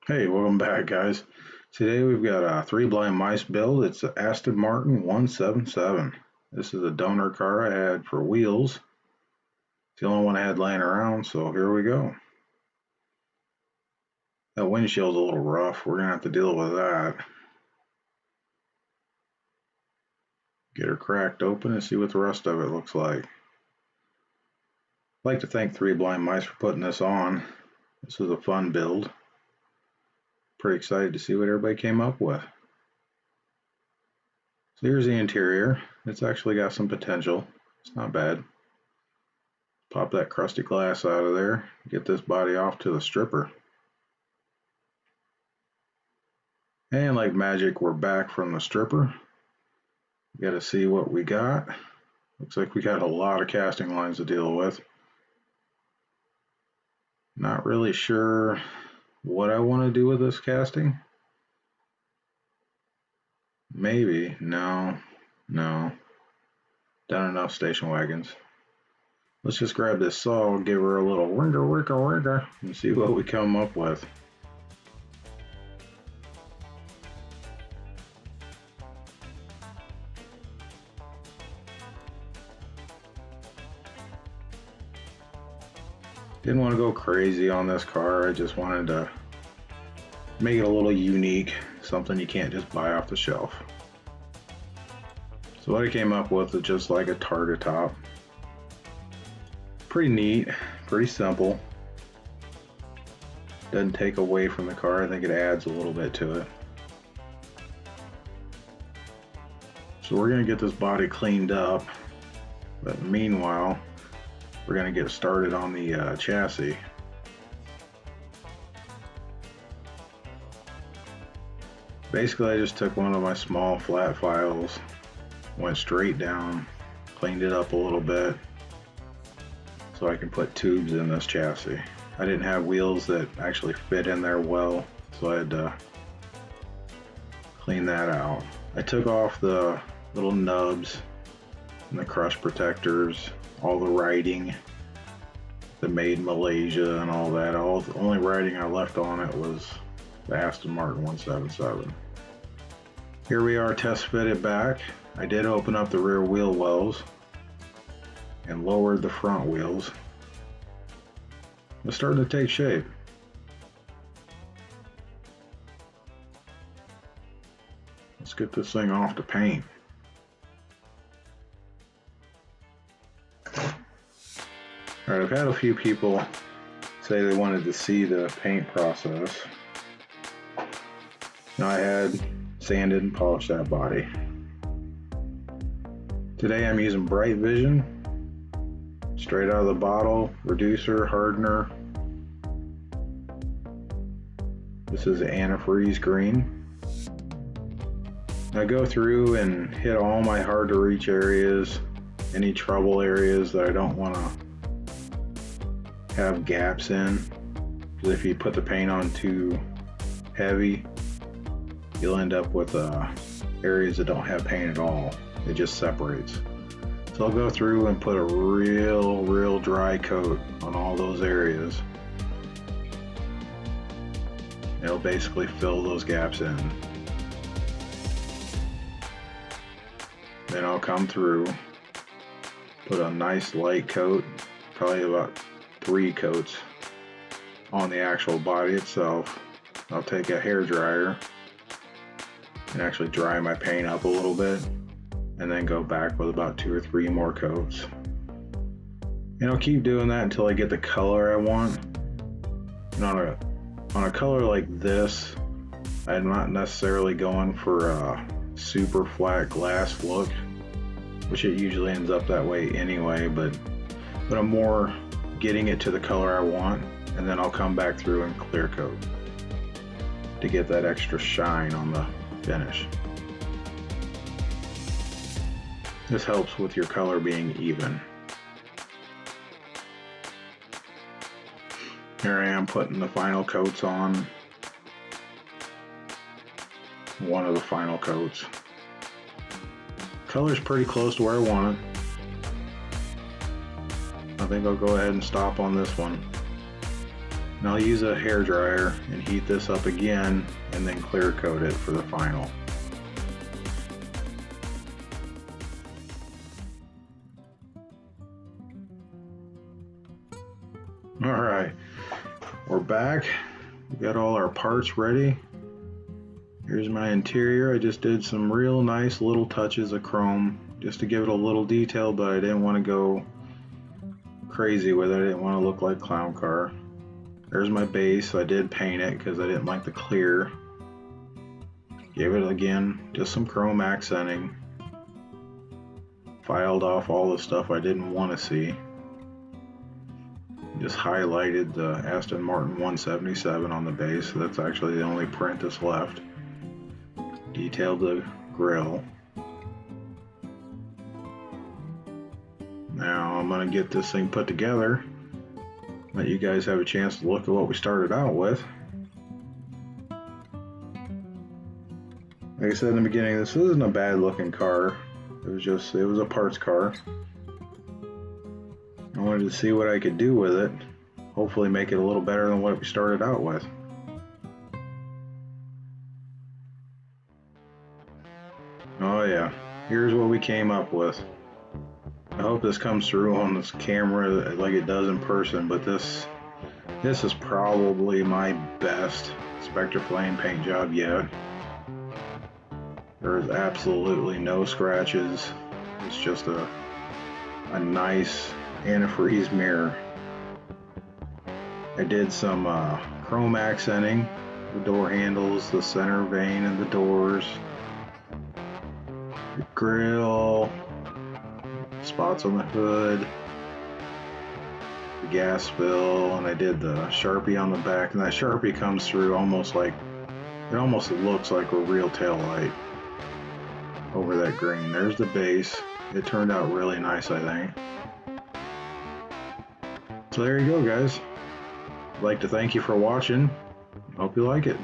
Hey, welcome back, guys. Today we've got a three blind mice build. It's the Aston Martin 177. This is a donor car I had for wheels. It's the only one I had laying around, so here we go. That windshield's a little rough. We're going to have to deal with that. Get her cracked open and see what the rest of it looks like. I'd like to thank Three Blind Mice for putting this on. This was a fun build. Pretty excited to see what everybody came up with. So here's the interior. It's actually got some potential. It's not bad. Pop that crusty glass out of there. Get this body off to the stripper. And like magic, we're back from the stripper. Got to see what we got. Looks like we got a lot of casting lines to deal with. Not really sure what I want to do with this casting. Maybe. No. Done enough station wagons. Let's just grab this saw, give her a little wigger, and see what we come up with. Didn't want to go crazy on this car. I just wanted to make it a little unique, something you can't just buy off the shelf. So what I came up with is just like a target top. Pretty neat, pretty simple. Doesn't take away from the car. I think it adds a little bit to it. So we're going to get this body cleaned up, but meanwhile we're going to get started on the chassis. Basically, I just took one of my small flat files, went straight down, cleaned it up a little bit so I can put tubes in this chassis. I didn't have wheels that actually fit in there well, so I had to clean that out. I took off the little nubs and the crush protectors, all the writing, the Made in Malaysia and all that. The only writing I left on it was the Aston Martin 177. Here we are test fitted back. I did open up the rear wheel wells and lowered the front wheels. It's starting to take shape. Let's get this thing off to paint. Alright, I've had a few people say they wanted to see the paint process. Now I had sanded and polished that body. Today I'm using Bright Vision, straight out of the bottle, reducer, hardener. This is antifreeze green. I go through and hit all my hard to reach areas, any trouble areas that I don't want to have gaps in, because if you put the paint on too heavy, you'll end up with areas that don't have paint at all. It just separates. So I'll go through and put a real dry coat on all those areas. It'll basically fill those gaps in. Then I'll come through, put a nice light coat, probably about 3 coats on the actual body itself. I'll take a hair dryer and actually dry my paint up a little bit, and then go back with about 2 or 3 more coats. And I'll keep doing that until I get the color I want. And on a color like this, I'm not necessarily going for a super flat glass look, which it usually ends up that way anyway, but I'm more getting it to the color I want, and then I'll come back through and clear coat to get that extra shine on the finish. This helps with your color being even. Here I am putting the final coats on. One of the final coats. Color's pretty close to where I want it. I think I'll go ahead and stop on this one. And I'll use a hair dryer and heat this up again and then clear coat it for the final. Alright, we're back. We got all our parts ready. Here's my interior. I just did some real nice little touches of chrome just to give it a little detail, but I didn't want to go crazy with it. I didn't want to look like clown car. There's my base. I did paint it because I didn't like the clear. Gave it again just some chrome accenting. Filed off all the stuff I didn't want to see. Just highlighted the Aston Martin 177 on the base. That's actually the only print that's left. Detailed the grille. Now I'm going to get this thing put together. Let you guys have a chance to look at what we started out with. Like I said in the beginning, this isn't a bad looking car. It was a parts car. I wanted to see what I could do with it. Hopefully make it a little better than what we started out with. Oh yeah, here's what we came up with. I hope this comes through on this camera like it does in person, but this is probably my best Spectre Flame paint job yet. There's absolutely no scratches. It's just a nice antifreeze mirror. I did some chrome accenting, the door handles, the center vane and the doors, the grille, spots on the hood, the gas bill, and I did the Sharpie on the back, and that Sharpie comes through almost looks like a real tail light over that green. There's the base. It turned out really nice, I think. So there you go, guys. I'd like to thank you for watching. Hope you like it.